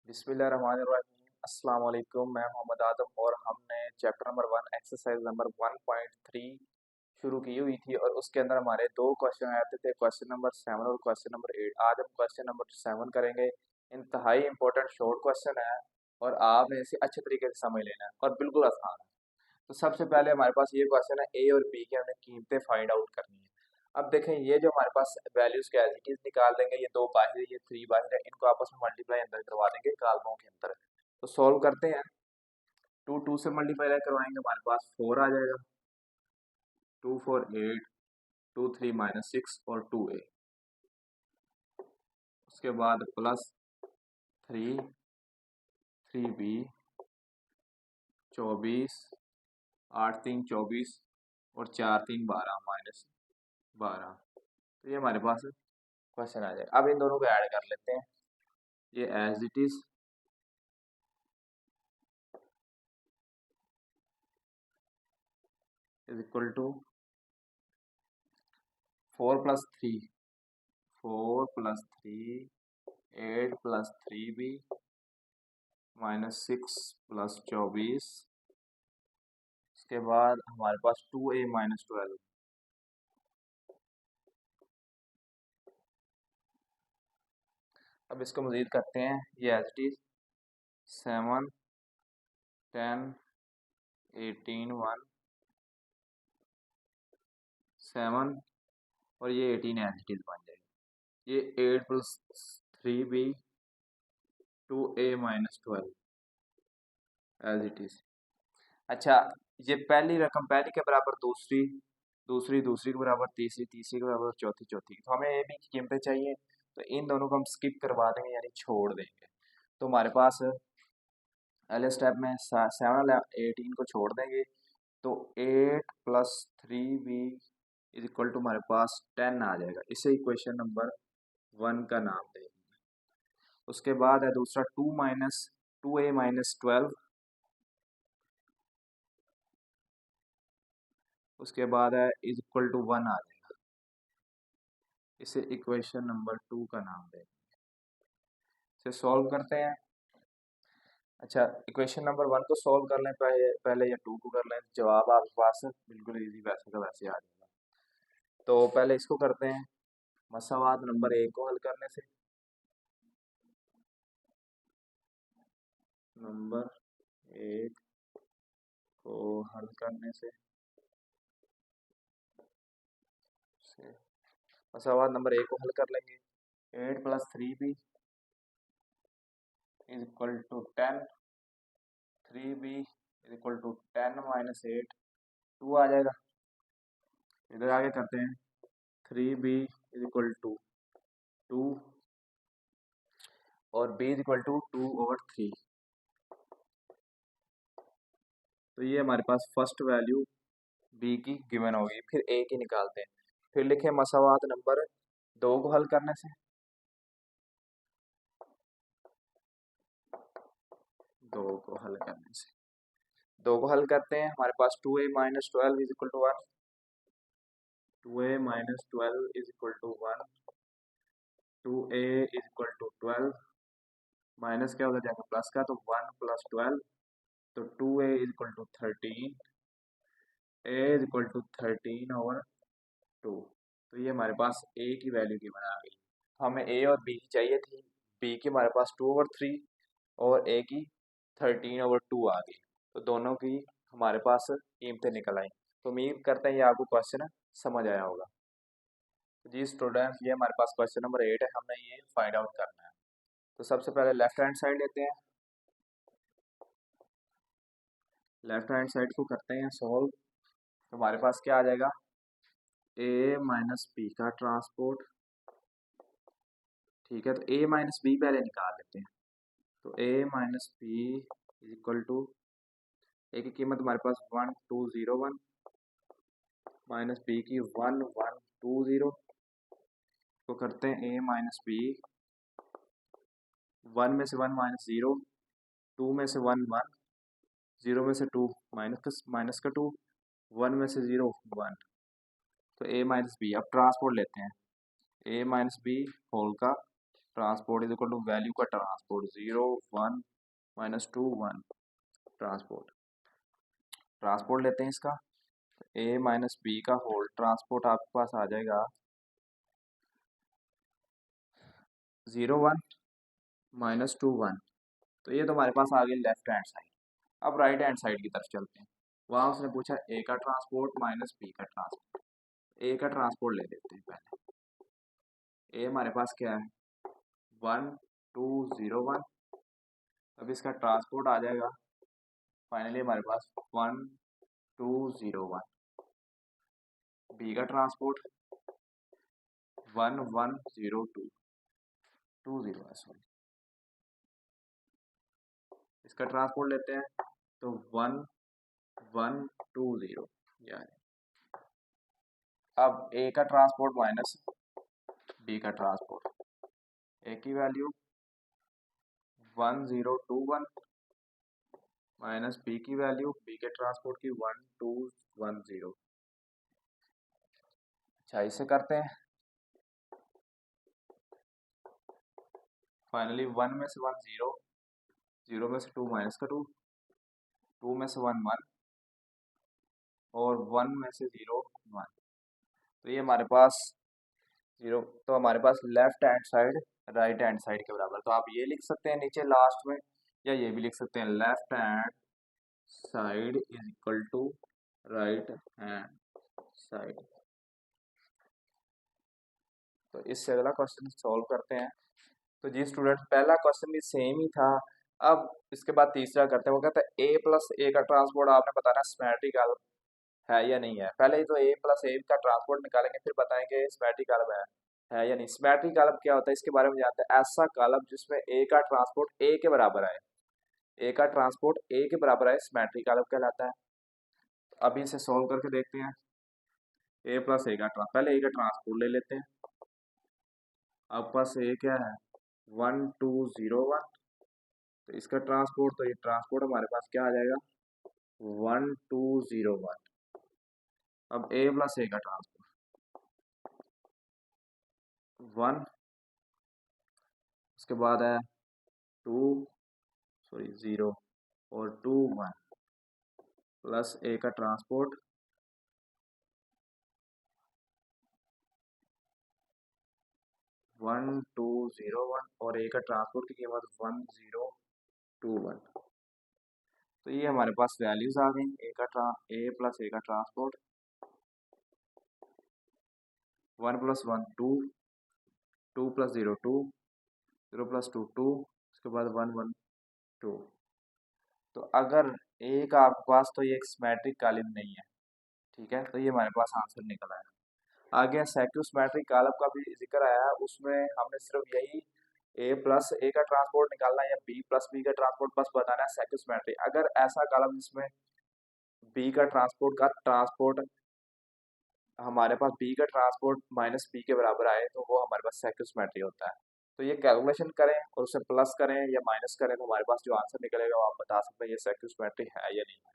बिस्मिल्लाहिर्रहमानिर्रहीम। अस्सलाम वालेकुम। मैं मोहम्मद आदम और हमने चैप्टर नंबर 1 एक्सरसाइज नंबर 1.3 शुरू की हुई थी और उसके अंदर हमारे दो क्वेश्चन आते थे, क्वेश्चन नंबर 7 और क्वेश्चन नंबर 8। आज हम क्वेश्चन नंबर 7 करेंगे। इंतहाई इंपॉर्टेंट शॉर्ट क्वेश्चन है और आपने इसे अच्छे तरीके से समझ लेना है और बिल्कुल आसान है। तो सबसे पहले हमारे पास ये क्वेश्चन है, ए और बी की हमें कीमतें फाइंड आउट करनी है। अब देखें, ये जो हमारे पास वैल्यूज के एज इट इज निकाल देंगे, ये दो बाहर है, ये थ्री बाहर है, इनको आपस में मल्टीप्लाई अंदर करवा देंगे कालमों के अंदर। तो सॉल्व करते हैं। टू टू से मल्टीप्लाई करवाएंगे, हमारे पास 4 आ जाएगा। 2 4 8, 2 3 - 6 और 2a। उसके बाद प्लस 3 3b 24, 8 3 24 और 4 3 12 -12। तो ये हमारे पास क्वेश्चन आ जाएगा। अब इन दोनों को ऐड कर लेते हैं। ये as it is equal to 4 + 3 8 + 3b -6 + 24। उसके बाद हमारे पास 2a - 12। अब इसको मज़ीद करते हैं। ये एज इट इज 7 10 18 1 7 और ये 18 एज इट इज बन जाएगी। ये 8 + 3b 2a - 12 as it is. अच्छा, ये पहली रकम पहली के बराबर, दूसरी दूसरी दूसरी के बराबर, तीसरी तीसरी के बराबर, चौथी चौथी। तो हमें ए बी की कीमतें चाहिए, तो इन दोनों को हम स्किप करवा देंगे यानी छोड़ देंगे। तो हमारे पास पहले स्टेप में 7 18 को छोड़ देंगे, तो 8 + 3b = हमारे पास 10 आ जाएगा। इसे इक्वेशन नंबर 1 का नाम देंगे। उसके बाद है दूसरा 2a - 12। उसके बाद है = 1 आ जाएगा। इसे इक्वेशन नंबर 2 का नाम देंगे। इसे सॉल्व करते हैं। अच्छा, इक्वेशन नंबर 1 को सॉल्व कर लें, पहले या 2 को कर लें, जवाब आपके पास बिल्कुल इजी वैसे का वैसे आ जाएगा। तो पहले इसको करते हैं। मसावात नंबर 1 को हल करने से, नंबर 1 को हल करने से मसावात नंबर 1 को हल कर लेंगे। 8 + 3b = 10। 3b = 10 - 8 2 आ जाएगा। इधर आगे करते हैं। 3b = 2 और b = 2/3। तो ये हमारे पास फर्स्ट वैल्यू बी की गिवन होगी। फिर ए की निकालते हैं। फिर लिखे मसावात नंबर 2 को हल करने से, 2 को हल करने से 2 को हल करते हैं। हमारे पास 2a - 12 = 1, 2a - 12 = 1, 2a = 12 माइनस क्या उधर जाएगा प्लस का, तो 1 + 12, तो 2a = 13, a = 13/2। तो ये हमारे पास a की वैल्यू की बना गई। हमें a और b की चाहिए थी। b की हमारे पास 2/3 और a की 13/2 आ गई। तो दोनों की हमारे पास कीमतें निकल आई। तो उम्मीद करते हैं ये आपको क्वेश्चन समझ आया होगा। जी स्टूडेंट्स, ये हमारे पास क्वेश्चन नंबर 8 है, हमें ये फाइंड आउट करना है। तो सबसे पहले लेफ्ट हैंड साइड लेते हैं। लेफ्ट हैंड साइड को करते हैं सॉल्व। तो हमारे पास क्या आ जाएगा, a - b का ट्रांसपोर्ट। ठीक है, तो a - b पहले निकाल लेते हैं। तो a - b = a की कीमत हमारे पास 1201 माइनस b की 1120 को करते हैं a - b। 1 में से 1 - 0, 2 में से 1 1, 0 में से 2 माइनस का 2, 1 में से 0 1। तो a - b, अब ट्रांसपोर्ट लेते हैं। a - b होल का transpose is equal to value का ट्रांसपोर्ट 0 1 माइनस 2 1 ट्रांसपोर्ट ट्रांसपोर्ट लेते हैं इसका a माइनस बी का होल ट्रांसपोर्ट आपके पास आ जाएगा 0 1 माइनस 2 1। तो ये तो हमारे पास आ गई लेफ्ट हैंड साइड। अब राइट हैंड साइड की तरफ चलते हैं। वहाँ उसने पूछा ए का ट्रांसपोर्ट माइनस बी का ट्रांसपोर्ट। ए का ट्रांसपोर्ट ले लेते हैं पहले। ए हमारे पास क्या है 1 2 0 1। अब इसका ट्रांसपोर्ट आ जाएगा फाइनली हमारे पास 1 2 0 1। बी का ट्रांसपोर्ट 1 1 0 2 2 0 है सॉरी। इसका ट्रांसपोर्ट लेते हैं तो 1 1 2 0 यानी अब ए का ट्रांसपोर्ट माइनस बी का ट्रांसपोर्ट ए की वैल्यू 1 0 2 1 माइनस बी की वैल्यू बी के ट्रांसपोर्ट की 1 2 1 0। अच्छा इसे करते हैं फाइनली 1 में से 1 0 0 में से 2 माइनस का 2 2 में से 1 1 और 1 में से 0 1। तो ये हमारे पास 0 तो हमारे पास left hand side right hand side के बराबर। तो आप ये लिख सकते हैं नीचे लास्ट में या ये भी लिख सकते हैं left hand side is equal to right hand side. तो इससे अगला क्वेश्चन सॉल्व करते हैं। तो जी स्टूडेंट पहला क्वेश्चन भी सेम ही था। अब इसके बाद तीसरा करते हैं। वो कहता है ए प्लस ए का ट्रांसपोर्ट आपने बताना सिमेट्रिकल है या नहीं है। पहले ही तो ए प्लस ए का ट्रांसपोर्ट निकालेंगे फिर बताएंगे सिमेट्रिकल है या नहीं। सिमेट्रिक कॉलम क्या होता है इसके बारे में जानते हैं। ऐसा कॉलम जिसमें ए का ट्रांसपोर्ट ए के बराबर आए। ए का ट्रांसपोर्ट ए के बराबर आए सिमेट्रिक कॉलम कहलाता है। अभी इसे सोल्व करके देखते हैं। ए प्लस ए का पहले ए का ट्रांसपोर्ट ले लेते हैं। अब पास ए क्या है 1 2 0 1। तो इसका ट्रांसपोर्ट तो ये ट्रांसपोर्ट हमारे पास क्या आ जाएगा 1 2 0 1। अब ए प्लस ए का ट्रांसपोर्ट 1 उसके बाद है 2 सॉरी 0 और 2 1 प्लस ए का ट्रांसपोर्ट 1 2 0 1 और ए का ट्रांसपोर्ट की कीमत 1 0 2 1। तो ये हमारे पास वैल्यूज आ गई ए प्लस ए का ट्रांसपोर्ट 1 प्लस 1 2 2 प्लस 0 2 0 प्लस 2 2 उसके बाद 1 1 2। तो अगर ए का आपके पास तो ये एक सिमेट्रिक कॉलम नहीं है ठीक है। तो ये हमारे पास आंसर निकल आया। आगे सेक्यूसिमेट्रिक कॉलम का भी जिक्र आया है उसमें हमने सिर्फ यही ए प्लस ए का ट्रांसपोर्ट निकालना है या बी प्लस बी का ट्रांसपोर्ट बस बताना है सेक्यूसिमेट्रिक। अगर ऐसा कॉलम जिसमें बी का ट्रांसपोर्ट हमारे पास बी का ट्रांसपोर्ट माइनस बी के बराबर आए तो वो हमारे पास सेक्यूसिमेट्रिक होता है। तो ये कैलकुलेशन करें और उसे प्लस करें या माइनस करें तो हमारे पास जो आंसर निकलेगा वो आप बता सकते हैं ये सेक्यूसिमेट्रिक है या नहीं है।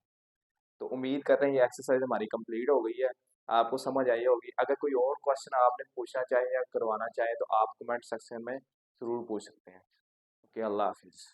तो उम्मीद करते हैं ये एक्सरसाइज हमारी कंप्लीट हो गई है आपको समझ आई होगी। अगर कोई और क्वेश्चन आपने पूछना चाहे या करवाना चाहे तो आप कमेंट सेक्शन में ज़रूर पूछ सकते हैं। ओके अल्लाह हाफिज़।